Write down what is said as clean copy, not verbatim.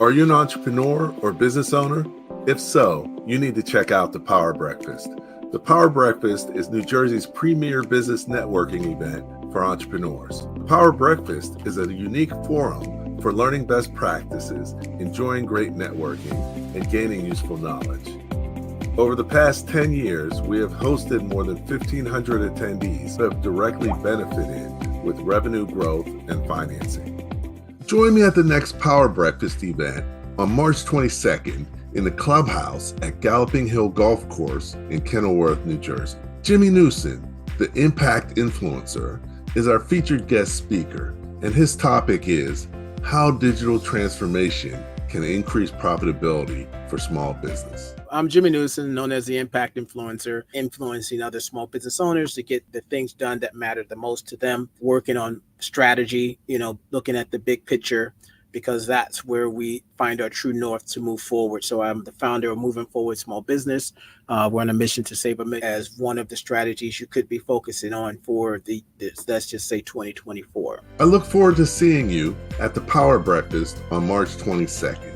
Are you an entrepreneur or business owner? If so, you need to check out the Power Breakfast. The Power Breakfast is New Jersey's premier business networking event for entrepreneurs. The Power Breakfast is a unique forum for learning best practices, enjoying great networking, and gaining useful knowledge. Over the past 10 years, we have hosted more than 1,500 attendees who have directly benefited with revenue growth and financing. Join me at the next Power Breakfast event on March 22nd in the clubhouse at Galloping Hill Golf Course in Kenilworth, New Jersey. Jimmy Newsom, the Impact Influencer, is our featured guest speaker, and his topic is how digital transformation can increase profitability for small business. I'm Jimmy Newsom, known as the Impact Influencer, influencing other small business owners to get the things done that matter the most to them, working on strategy, looking at the big picture, because that's where we find our true north to move forward. So I'm the founder of Moving Forward Small Business. We're on a mission to save a million as one of the strategies you could be focusing on for let's just say 2024. I look forward to seeing you at the Power Breakfast on March 22nd.